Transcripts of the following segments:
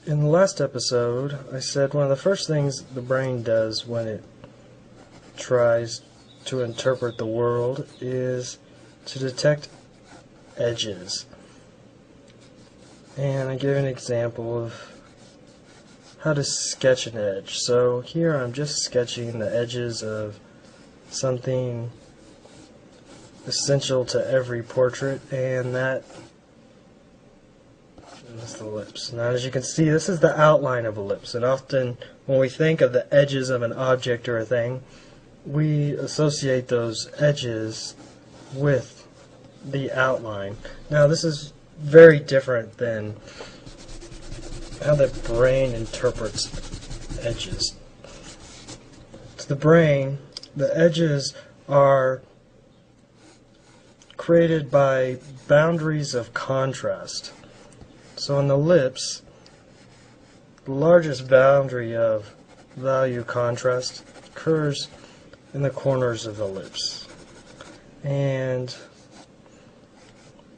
In the last episode, I said one of the first things the brain does when it tries to interpret the world is to detect edges. And I gave an example of how to sketch an edge. So here I'm just sketching the edges of something essential to every portrait, and that is the lips. Now, as you can see, this is the outline of a lips, and often when we think of the edges of an object or a thing, we associate those edges with the outline. Now, this is very different than how the brain interprets edges. To the brain, the edges are created by boundaries of contrast. So in the lips, the largest boundary of value contrast occurs in the corners of the lips. And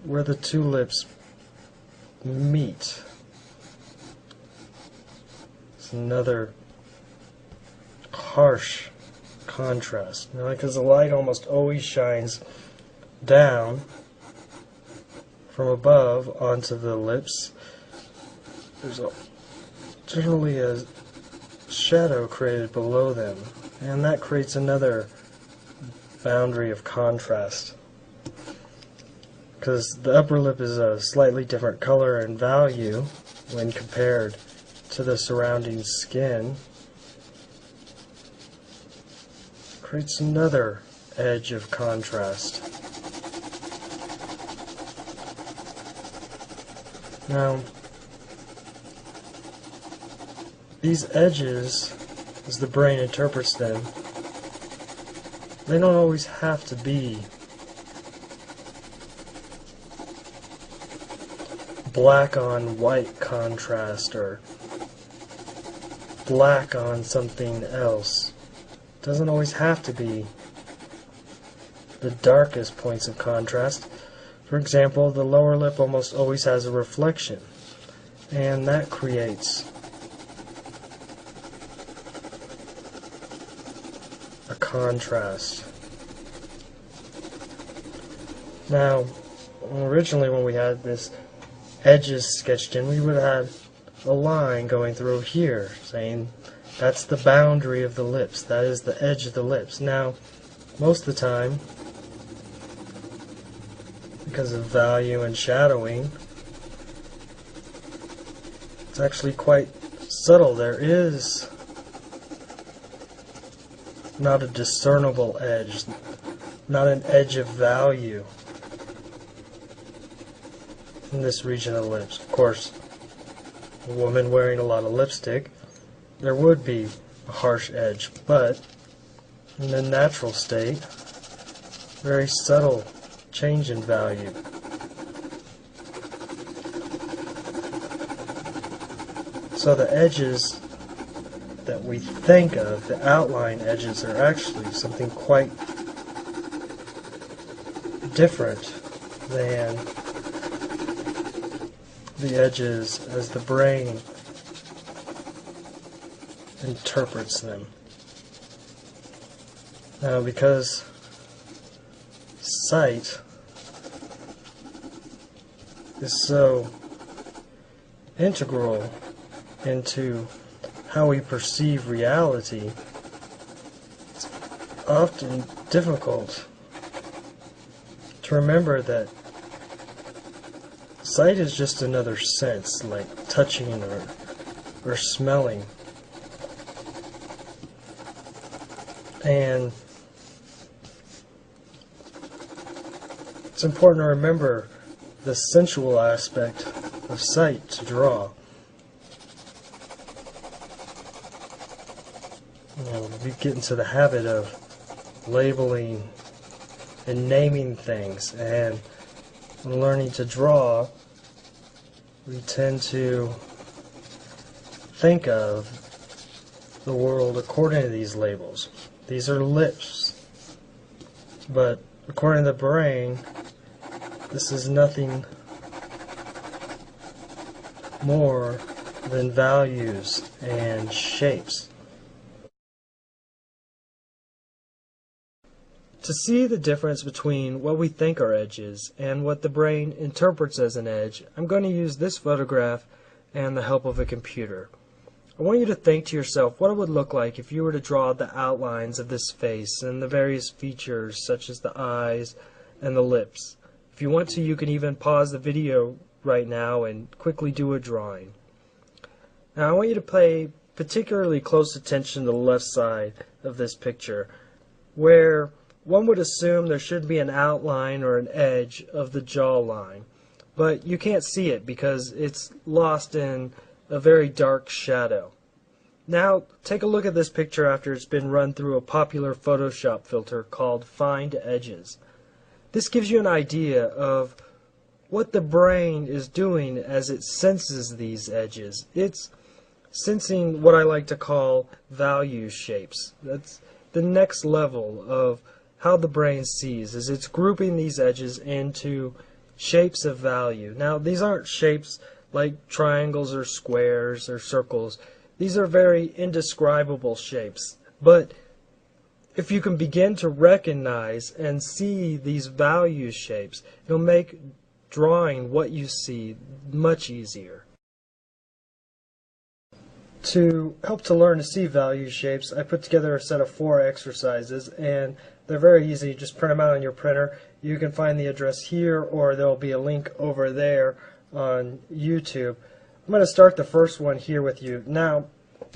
where the two lips meet, it's another harsh contrast. Now, because the light almost always shines down from above onto the lips, there's generally a shadow created below them, and that creates another boundary of contrast. Because the upper lip is a slightly different color and value when compared to the surrounding skin, creates another edge of contrast. Now, these edges, as the brain interprets them, they don't always have to be black on white contrast or black on something else. It doesn't always have to be the darkest points of contrast. For example, the lower lip almost always has a reflection, and that creates a contrast. Now, originally when we had this edges sketched in, we would have a line going through here saying that's the boundary of the lips, that is the edge of the lips. Now, most of the time, because of value and shadowing, it's actually quite subtle. There is not a discernible edge, not an edge of value in this region of the lips. Of course, a woman wearing a lot of lipstick, there would be a harsh edge, but in the natural state, very subtle change in value. So the edges that we think of, the outline edges, are actually something quite different than the edges as the brain interprets them. Now, because sight is so integral into how we perceive reality, it's often difficult to remember that sight is just another sense, like touching or smelling. And it's important to remember the sensual aspect of sight to draw. We get into the habit of labeling and naming things, and when learning to draw, we tend to think of the world according to these labels. These are lips, but according to the brain, this is nothing more than values and shapes. To see the difference between what we think are edges and what the brain interprets as an edge, I'm going to use this photograph and the help of a computer. I want you to think to yourself what it would look like if you were to draw the outlines of this face and the various features such as the eyes and the lips. If you want to, you can even pause the video right now and quickly do a drawing. Now I want you to pay particularly close attention to the left side of this picture, where one would assume there should be an outline or an edge of the jawline, but you can't see it because it's lost in a very dark shadow. Now take a look at this picture after it's been run through a popular Photoshop filter called Find Edges. This gives you an idea of what the brain is doing as it senses these edges. It's sensing what I like to call value shapes. That's the next level of how the brain sees, is it's grouping these edges into shapes of value. Now these aren't shapes like triangles or squares or circles. These are very indescribable shapes. But if you can begin to recognize and see these value shapes, it'll make drawing what you see much easier. To help to learn to see value shapes, I put together a set of 4 exercises, and they're very easy. Just print them out on your printer. You can find the address here, or there'll be a link over there on YouTube. I'm going to start the first one here with you. Now,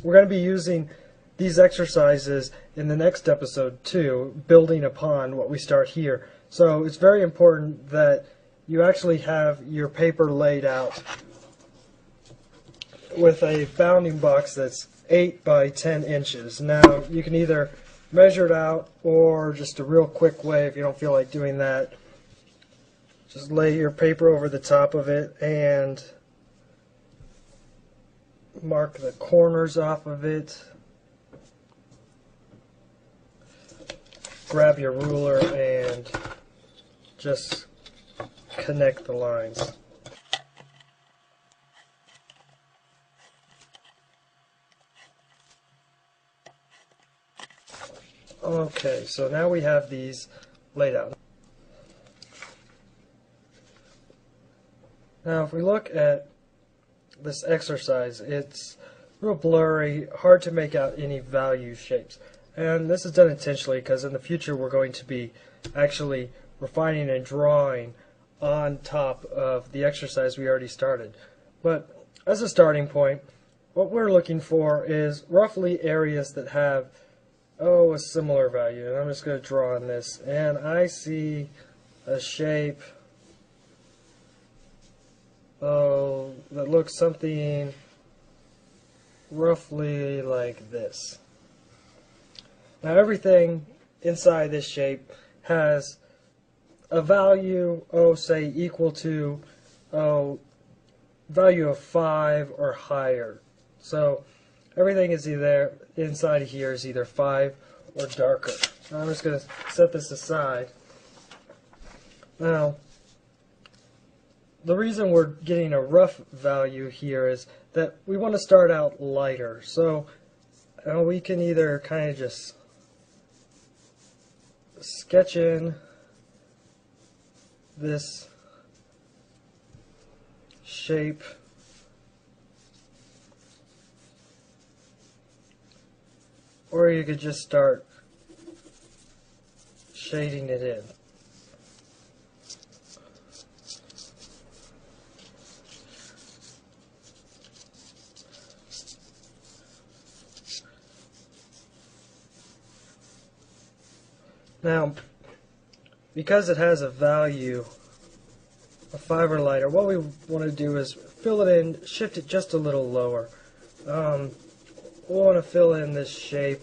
we're going to be using these exercises in the next episode too, building upon what we start here. So it's very important that you actually have your paper laid out with a bounding box that's 8 by 10 inches. Now you can either measure it out, or just a real quick way, if you don't feel like doing that, just lay your paper over the top of it and mark the corners off of it. Grab your ruler and just connect the lines. Okay, so now we have these laid out. Now if we look at this exercise, it's real blurry, hard to make out any value shapes. And this is done intentionally because in the future we're going to be actually refining and drawing on top of the exercise we already started. But as a starting point, what we're looking for is roughly areas that have a similar value. And I'm just going to draw on this, and I see a shape that looks something roughly like this. Now everything inside this shape has a value, say equal to value of 5 or higher. So everything is either inside here is either 5 or darker. So I'm just going to set this aside. Now the reason we're getting a rough value here is that we want to start out lighter. So we can either kind of just sketch in this shape, or you could just start shading it in. Now, because it has a value of 5 or lighter, what we want to do is fill it in, shift it just a little lower. We'll want to fill in this shape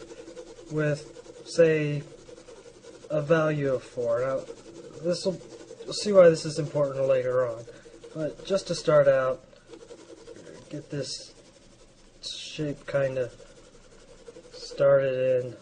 with, say, a value of 4. Now, we'll see why this is important later on. But just to start out, get this shape kind of started in.